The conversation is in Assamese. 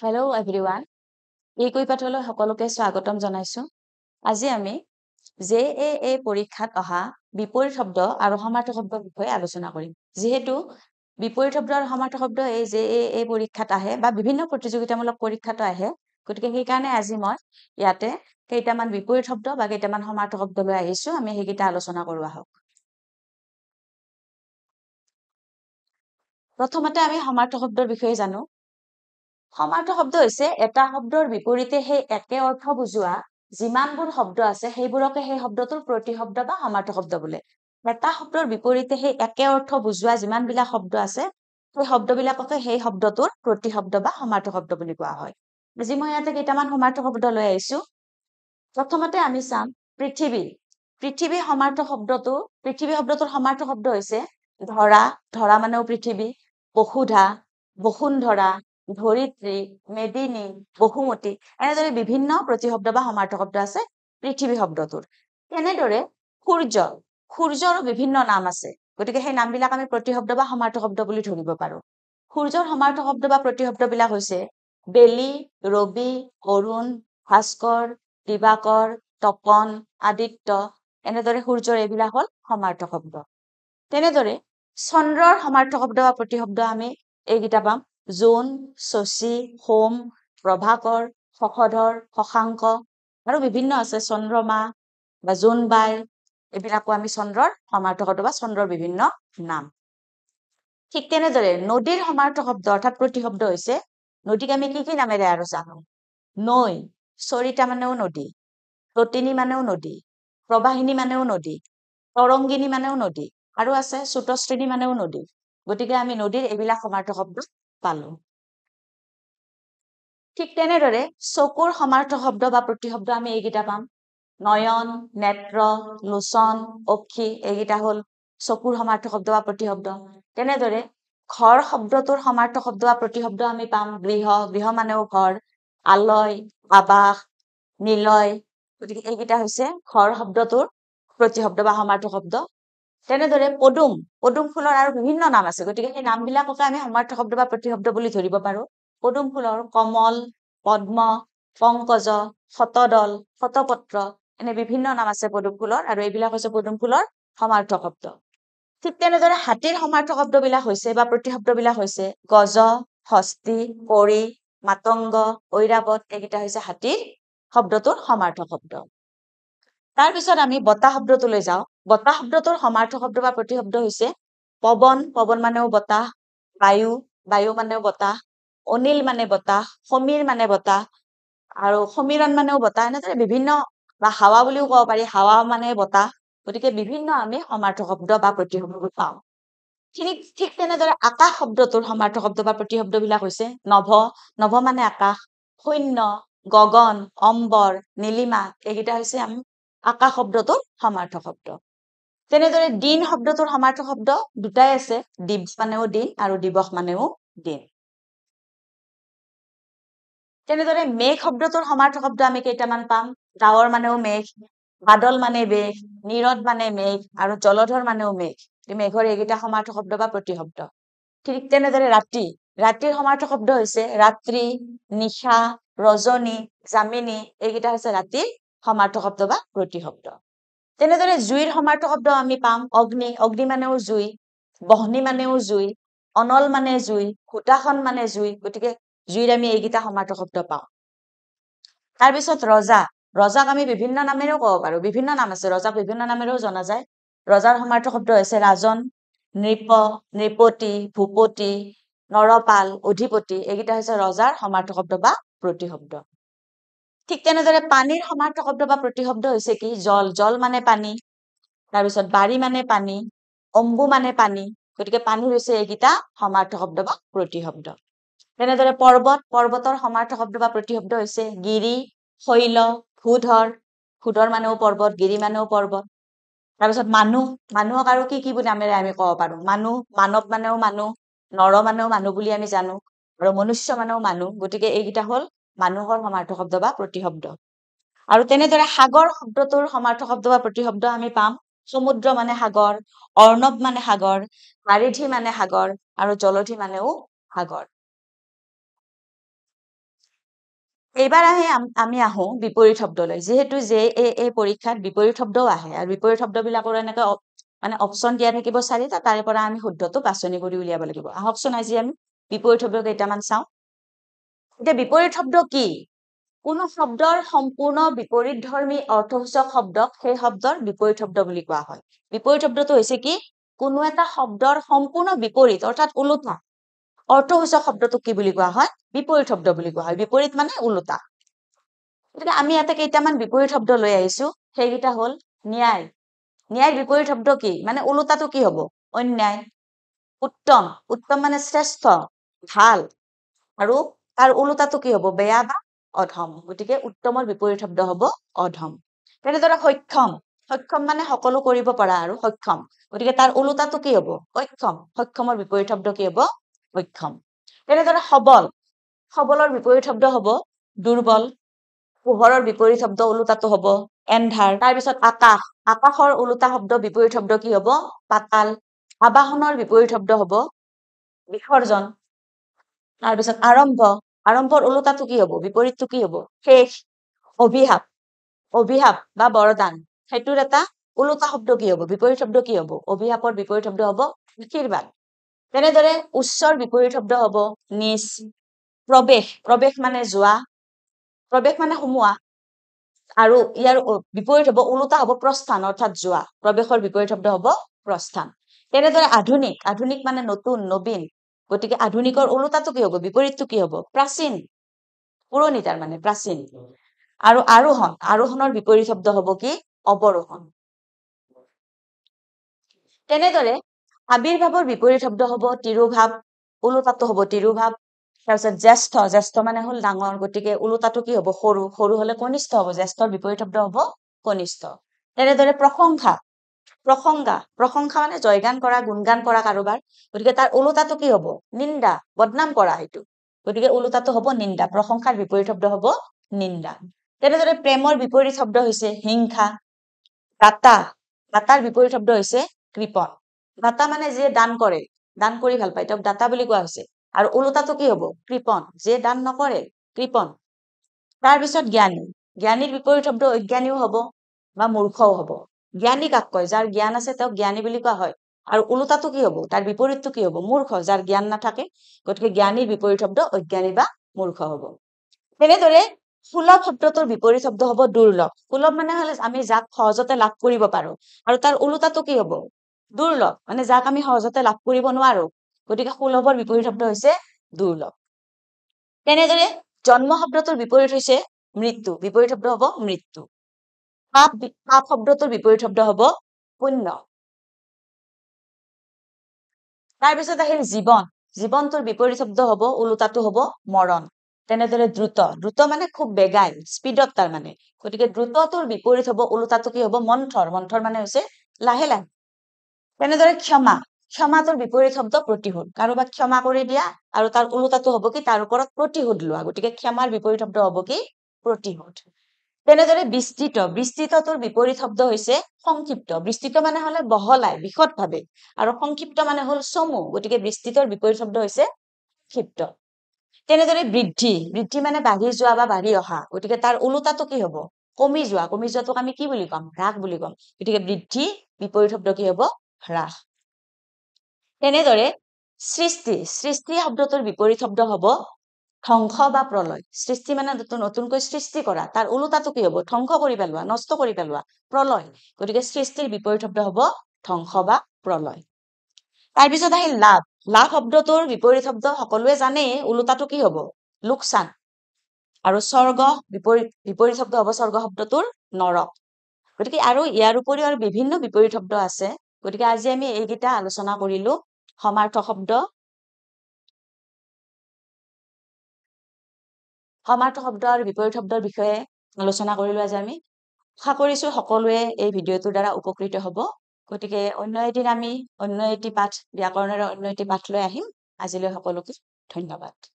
হেল্ল' এভৰিৱান এই কৈ পাঠলৈ সকলোকে স্বাগতম জনাইছো আজি আমি জেএএ পৰীক্ষাত অহা বিপৰীত শব্দ আৰু সমাৰ্থক শব্দৰ বিষয়ে আলোচনা কৰিম যেহেতু বিপৰীত শব্দ আৰু সমাৰ্থক শব্দ এই জেএএ পৰীক্ষাত আহে বা বিভিন্ন প্ৰতিযোগিতামূলক পৰীক্ষাত আহে গতিকে সেই কাৰণে আজি মই ইয়াতে কেইটামান বিপৰীত শব্দ বা কেইটামান সমাৰ্থক শব্দ লৈ আহিছো আমি সেইকেইটা আলোচনা কৰো আহক প্ৰথমতে আমি সমাৰ্থক শব্দৰ বিষয়ে জানো সমাৰ্থক শব্দ হৈছে এটা শব্দৰ বিপৰীতে সেই একে অৰ্থ বুজোৱা যিমানবোৰ শব্দ আছে সেইবোৰকে সেই শব্দটোৰ প্ৰতিশব্দ বা সমাৰ্থক শব্দ বোলে এটা শব্দৰ বিপৰীতে সেই একে অৰ্থ বুজোৱা যিমানবিলাক শব্দ আছে সেই শব্দবিলাককে সেই শব্দটোৰ প্ৰতিশব্দ বা সমাৰ্থক শব্দ বুলি কোৱা হয় আজি মই ইয়াতে কেইটামান সমাৰ্থক শব্দ লৈ আহিছো প্ৰথমতে আমি চাম পৃথিৱী সমাৰ্থক শব্দটো পৃথিৱী শব্দটোৰ সমাৰ্থক শব্দ হৈছে ধৰা মানেও পৃথিৱী বসুধা বসুন্ধৰা ধৰিত্ৰী মেদিনী বহুমতী এনেদৰে বিভিন্ন প্ৰতিশব্দ বা সমাৰ্থক শব্দ আছে পৃথিৱী শব্দটোৰ তেনেদৰে সূৰ্যৰো বিভিন্ন নাম আছে গতিকে সেই নামবিলাক আমি প্ৰতিশব্দ বা সমাৰ্থক শব্দ বুলি ধৰিব পাৰো সূৰ্যৰ সমাৰ্থক শব্দ বা প্ৰতিশব্দবিলাক হৈছে বেলি ৰবি অৰুণ ভাস্কৰ দিবাকৰ তপন আদিত্য এনেদৰে সূৰ্যৰ এইবিলাক হল সমাৰ্থক শব্দ তেনেদৰে চন্দ্ৰৰ সমাৰ্থক শব্দ বা প্ৰতিশব্দ আমি এইকেইটা পাম জোন শশী সোম প্ৰভাকৰ শশধৰ শশাংক আৰু বিভিন্ন আছে চন্দ্ৰমা বা জোনবাই এইবিলাকো আমি চন্দ্ৰৰ সমাৰ্থক শব্দ বা চন্দ্ৰৰ বিভিন্ন নাম ঠিক তেনেদৰে নদীৰ সমাৰ্থক শব্দ অৰ্থাৎ প্ৰতিশব্দ হৈছে নদীক আমি কি নামেৰে আৰু জানো নৈ চৰিতা মানেও নদী প্ৰতিনী মানেও নদী প্ৰবাহিনী মানেও নদী তৰংগিনী মানেও নদী আৰু আছে সুতশ্ৰেণী মানেও নদী গতিকে আমি নদীৰ এইবিলাক সমাৰ্থক শব্দ পালো ঠিক তেনেদৰে চকুৰ সমাৰ্থক শব্দ বা প্ৰতিশব্দ আমি এইকেইটা পাম নয়ন নেত্ৰ লোচন অক্ষী এইকেইটা হল চকুৰ সমাৰ্থক শব্দ বা প্ৰতিশব্দ তেনেদৰে ঘৰ শব্দটোৰ সমাৰ্থক শব্দ বা প্ৰতিশব্দ আমি পাম গৃহ মানেও ঘৰ আলয় আবাস নিলয় গতিকে এইকেইটা হৈছে ঘৰ শব্দটোৰ প্ৰতিশব্দ বা সমাৰ্থক শব্দ তেনেদৰে পদুম ফুলৰ আৰু বিভিন্ন নাম আছে গতিকে সেই নামবিলাককে আমি সমাৰ্থক শব্দ বা প্ৰতিশব্দ বুলি ধৰিব পাৰো পদুম ফুলৰ কমল পদ্ম পংকজ শতদল শতপত্ৰ এনে বিভিন্ন নাম আছে পদুম ফুলৰ আৰু এইবিলাক হৈছে পদুম ফুলৰ সমাৰ্থক শব্দ ঠিক তেনেদৰে হাতীৰ সমাৰ্থক শব্দবিলাক হৈছে বা প্ৰতিশব্দবিলাক হৈছে গজ হস্তি কৰি মাতংগ ঐৰাবত এইকেইটা হৈছে হাতীৰ শব্দটোৰ সমাৰ্থক শব্দ তাৰপিছত আমি বতাহ শব্দটোলৈ যাওঁ বতাহ শব্দটোৰ সমাৰ্থক শব্দ বা প্ৰতিশব্দ হৈছে পৱন মানেও বতাহ বায়ু মানেও বতাহ অনিল মানে বতাহ সমীৰ মানে বতাহ আৰু সমীৰণ মানেও বতাহ এনেদৰে বিভিন্ন বা হাৱা বুলিও ক'ব পাৰি হাৱা মানে বতাহ গতিকে বিভিন্ন আমি সমাৰ্থক শব্দ বা প্ৰতিশব্দ পাওঁ ঠিক তেনেদৰে আকাশ শব্দটোৰ সমাৰ্থক শব্দ বা প্ৰতিশব্দবিলাক হৈছে নভ মানে আকাশ শূন্য গগন অম্বৰ নীলিমা এইকেইটা হৈছে আমি আকাশ শব্দটোৰ সমাৰ্থক শব্দ তেনেদৰে দিন শব্দটোৰ সমাৰ্থক শব্দ দুটাই আছে দিৱস মানেও দিন আৰু দিৱস মানেও দিন তেনেদৰে মেঘ শব্দটোৰ সমাৰ্থক শব্দ আমি কেইটামান পাম ডাৱৰ মানেও মেঘ বাদল মানে মেঘ নীৰদ মানে মেঘ আৰু জলধৰ মানেও মেঘ মেঘৰ এইকেইটা সমাৰ্থক শব্দ বা প্ৰতিশব্দ ঠিক তেনেদৰে ৰাতিৰ সমাৰ্থক শব্দ হৈছে ৰাত্ৰি নিশা ৰজনী জামিনী এইকেইটা হৈছে ৰাতিৰ সমাৰ্থক শব্দ বা প্ৰতিশব্দ তেনেদৰে জুইৰ সমাৰ্থক শব্দ আমি পাম অগ্নি মানেও জুই বহ্নি মানেও জুই অনল মানে জুই হুতাসন মানে জুই গতিকে জুইৰ আমি এইকেইটা সমাৰ্থক শব্দ পাওঁ তাৰপিছত ৰজাক আমি বিভিন্ন নামেৰেও ক'ব পাৰো বিভিন্ন নাম আছে ৰজাক বিভিন্ন নামেৰেও জনা যায় ৰজাৰ সমাৰ্থক শব্দ হৈছে ৰাজন নৃপতি ভূপতি নৰপাল অধিপতি এইকেইটা হৈছে ৰজাৰ সমাৰ্থক শব্দ বা প্ৰতিশব্দ ঠিক তেনেদৰে পানীৰ সমাৰ্থক শব্দ বা প্ৰতিশব্দ হৈছে কি জল মানে পানী তাৰপিছত বাৰী মানে পানী অম্বু মানে পানী গতিকে পানী হৈছে এইকেইটা সমাৰ্থক শব্দ বা প্ৰতিশব্দ তেনেদৰে পৰ্বতৰ সমাৰ্থক শব্দ বা প্ৰতিশব্দ হৈছে গিৰি শৈল ভূধৰ মানেও পৰ্বত গিৰি মানেও পৰ্বত তাৰপিছত মানুহক আৰু কি নামেৰে আমি ক'ব পাৰো মানৱ মানেও মানুহ নৰ মানেও মানুহ বুলি আমি জানো আৰু মনুষ্য মানেও মানুহ গতিকে এইকেইটা হল মানুহৰ সমাৰ্থক শব্দ বা প্ৰতিশব্দ আৰু তেনেদৰে সাগৰ শব্দটোৰ সমাৰ্থক শব্দ বা প্ৰতিশব্দ আমি পাম সমুদ্ৰ মানে সাগৰ অৰ্ণৱ মানে সাগৰ বাৰিধি মানে সাগৰ আৰু জলধি মানেও সাগৰ এইবাৰ আমি আহো বিপৰীত শব্দলৈ, যিহেতু JAA পৰীক্ষাত বিপৰীত শব্দও আহে আৰু বিপৰীত শব্দবিলাকৰ এনেকৈ মানে অপচন দিয়া থাকিব 4টা, তাৰে পৰা আমি শুদ্ধটো বাছনি কৰি উলিয়াব লাগিব। আহকচোন আজি আমি বিপৰীত শব্দ কেইটামান চাওঁ। এতিয়া বিপৰীত শব্দ কি? কোনো শব্দৰ সম্পূৰ্ণ বিপৰীতধৰ্মী অৰ্থসূচক শব্দক সেই শব্দৰ বিপৰীত শব্দ বুলি কোৱা হয়। বিপৰীত শব্দটো হৈছে কি? কোনো এটা শব্দৰ সম্পূৰ্ণ বিপৰীত অৰ্থাৎ ওলোটা অৰ্থসূচক শব্দটোক কি বুলি কোৱা হয়? বিপৰীত শব্দ বুলি কোৱা হয়। বিপৰীত মানে ওলোটা। গতিকে আমি ইয়াতে কেইটামান বিপৰীত শব্দ লৈ আহিছো। সেইকেইটা হ'ল ন্যায়। ন্যায়ৰ বিপৰীত শব্দ কি? মানে ওলোটাটো কি হ'ব? অন্যায়। উত্তম। উত্তম মানে শ্ৰেষ্ঠ, ভাল। আৰু তাৰ ওলোটাটো কি হ'ব? বেয়া বা অধম। গতিকে উত্তমৰ বিপৰীত শব্দ হ'ব অধম। তেনেদৰে সক্ষম। সক্ষম মানে সকলো কৰিব পৰা আৰু সক্ষম। গতিকে তাৰ ওলোটাটো কি হ'ব? অক্ষম। সক্ষমৰ বিপৰীত শব্দ কি হ'ব? অক্ষম। তেনেদৰে সবল। সবলৰ বিপৰীত শব্দ হ'ব দুৰ্বল। পোহৰৰ বিপৰীত শব্দ ওলোটাটো হ'ব এন্ধাৰ। তাৰপিছত আকাশ। আকাশৰ ওলোটা শব্দ বিপৰীত শব্দ কি হ'ব? পাতাল। আবাহনৰ বিপৰীত শব্দ হ'ব বিসৰ্জন। তাৰপিছত আৰম্ভ। আৰম্ভৰ ওলোটাটো কি হ'ব? বিপৰীতটো কি হ'ব? শেষ। অভিশাপ। অভিশাপ বা বৰদান, সেইটোৰ এটা ওলোটা শব্দ কি হ'ব? বিপৰীত শব্দ কি হ'ব? অভিশাপৰ বিপৰীত শব্দ হ'ব আশীৰ্বাদ। তেনেদৰে উচ্চৰ বিপৰীত শব্দ হ'ব নিচ। প্ৰৱেশ। প্ৰৱেশ মানে যোৱা। প্ৰৱেশ মানে সোমোৱা। আৰু ইয়াৰ বিপৰীত হ'ব ওলোটা হ'ব প্ৰস্থান অৰ্থাৎ যোৱা। প্ৰৱেশৰ বিপৰীত শব্দ হ'ব প্ৰস্থান। তেনেদৰে আধুনিক। আধুনিক মানে নতুন, নবীন। গতিকে আধুনিকৰ ওলোটাটো কি হ'ব? বিপৰীতটো কি হ'ব? প্ৰাচীন। পুৰণি তাৰ মানে প্ৰাচীন। আৰু আৰোহণ। আৰোহণৰ বিপৰীত শব্দ হ'ব কি? অৱৰোহণ। তেনেদৰে আবিৰ্ভাৱৰ বিপৰীত শব্দ হ'ব তিৰোভাৱ। ওলোটাটো হ'ব তিৰোভাৱ। তাৰপিছত জ্যেষ্ঠ। জ্যেষ্ঠ মানে হ'ল ডাঙৰ। গতিকে ওলোটাটো কি হ'ব? সৰু। সৰু হলে কনিষ্ঠ হ'ব। জ্যেষ্ঠৰ বিপৰীত শব্দ হ'ব কনিষ্ঠ। তেনেদৰে প্ৰশংসা। প্ৰসংগা। প্ৰশংসা মানে জয়গান কৰা, গুণগান কৰা কাৰোবাৰ। গতিকে তাৰ ওলোটাটো কি হ'ব? নিন্দা, বদনাম কৰা সেইটো। গতিকে ওলোটাটো হ'ব নিন্দা। প্ৰশংসাৰ বিপৰীত শব্দ হ'ব নিন্দা। তেনেদৰে প্ৰেমৰ বিপৰীত শব্দ হৈছে হিংসা। দাতা। দাতাৰ বিপৰীত শব্দ হৈছে কৃপণ। দাতা মানে যিয়ে দান কৰে, দান কৰি ভাল পায়, তেওঁক দাতা বুলি কোৱা হৈছে। আৰু ওলোটাটো কি হ'ব? কৃপণ। যিয়ে দান নকৰে, কৃপণ। তাৰপিছত জ্ঞানী। জ্ঞানীৰ বিপৰীত শব্দ অজ্ঞানীও হ'ব বা মূৰ্খও হ'ব। জ্ঞানী কাক কয়? যাৰ জ্ঞান আছে তেওঁক জ্ঞানী বুলি কোৱা হয়। আৰু ওলোটাটো কি হ'ব? তাৰ বিপৰীতটো কি হ'ব? মূৰ্খ, যাৰ জ্ঞান নাথাকে। গতিকে জ্ঞানীৰ বিপৰীত শব্দ অজ্ঞানী বা মূৰ্খ হ'ব। তেনেদৰে সুলভ শব্দটোৰ বিপৰীত শব্দ হ'ব দুৰ্লভ। সুলভ মানে হলে আমি যাক সহজতে লাভ কৰিব পাৰো। আৰু তাৰ ওলোটাটো কি হ'ব? দুৰ্লভ, মানে যাক আমি সহজতে লাভ কৰিব নোৱাৰো। গতিকে সুলভৰ বিপৰীত শব্দ হৈছে দুৰ্লভ। তেনেদৰে জন্ম শব্দটোৰ বিপৰীত হৈছে মৃত্যু। বিপৰীত শব্দ হ'ব মৃত্যু। পাপ। পাপ শব্দটোৰ বিপৰীত শব্দ হ'ব পুণ্য। তাৰপিছত আহিল জীৱন। জীৱনটোৰ বিপৰীত শব্দ হ'ব ওলোটাটো হ'ব মৰণ। তেনেদৰে দ্ৰুত। দ্ৰুত মানে খুব বেগাই, স্পীডত তাৰ মানে। গতিকে দ্ৰুতটোৰ বিপৰীত হ'ব ওলোটাটো কি হ'ব? মন্থৰ। মন্থৰ মানে হৈছে লাহে লাহে। তেনেদৰে ক্ষমা। ক্ষমাটোৰ বিপৰীত শব্দ প্ৰতিশোধ। কাৰোবাক ক্ষমা কৰি দিয়া আৰু তাৰ ওলোটাটো হ'ব কি? তাৰ ওপৰত প্ৰতিশোধ লোৱা। গতিকে ক্ষমাৰ বিপৰীত শব্দ হ'ব কি? প্ৰতিশোধ। তেনেদৰে বিস্তৃত। বিস্তৃতটোৰ বিপৰীত শব্দ হৈছে সংক্ষিপ্ত। বিস্তৃত মানে হলে বহলাই, বিশদ ভাৱে। আৰু সংক্ষিপ্ত মানে হ'ল চমু। গতিকে বিস্তৃতৰ বিপৰীত শব্দ হৈছে ক্ষিপ্ত। তেনেদৰে বৃদ্ধি। বৃদ্ধি মানে বাঢ়ি যোৱা বা বাঢ়ি অহা। গতিকে তাৰ ওলোটাটো কি হ'ব? কমি যোৱা। কমি যোৱাটোক আমি কি বুলি ক'ম? হ্ৰাস বুলি ক'ম। গতিকে বৃদ্ধি বিপৰীত শব্দ কি হ'ব? হ্ৰাস। তেনেদৰে সৃষ্টি। সৃষ্টি শব্দটোৰ বিপৰীত শব্দ হ'ব ধ্বংস বা প্ৰলয়। সৃষ্টি মানে নতুনকৈ সৃষ্টি কৰা। তাৰ ওলোটাটো কি হ'ব? ধ্বংস কৰি পেলোৱা, নষ্ট কৰি পেলোৱা, প্ৰলয়। গতিকে সৃষ্টিৰ বিপৰীত শব্দ হ'ব ধ্বংস বা প্ৰলয়। তাৰপিছত আহিল লাভ। লাভ শব্দটোৰ বিপৰীত শব্দ সকলোৱে জানেই, ওলোটাটো কি হ'ব? লোকচান। আৰু স্বৰ্গ বিপৰীত শব্দ হ'ব স্বৰ্গ শব্দটোৰ নৰক। গতিকে আৰু ইয়াৰ উপৰিও আৰু বিভিন্ন বিপৰীত শব্দ আছে। গতিকে আজি আমি এইকেইটা আলোচনা কৰিলো। সমাৰ্থক শব্দ, সমাৰ্থক শব্দ আৰু বিপৰীত শব্দৰ বিষয়ে আলোচনা কৰিলো আজি আমি। আশা কৰিছো সকলোৱে এই ভিডিঅ'টোৰ দ্বাৰা উপকৃত হ'ব। গতিকে অন্য এদিন আমি অন্য এটি পাঠ, ব্যাকৰণেৰে অন্য এটি পাঠ লৈ আহিম। আজিলৈ সকলোকে ধন্যবাদ।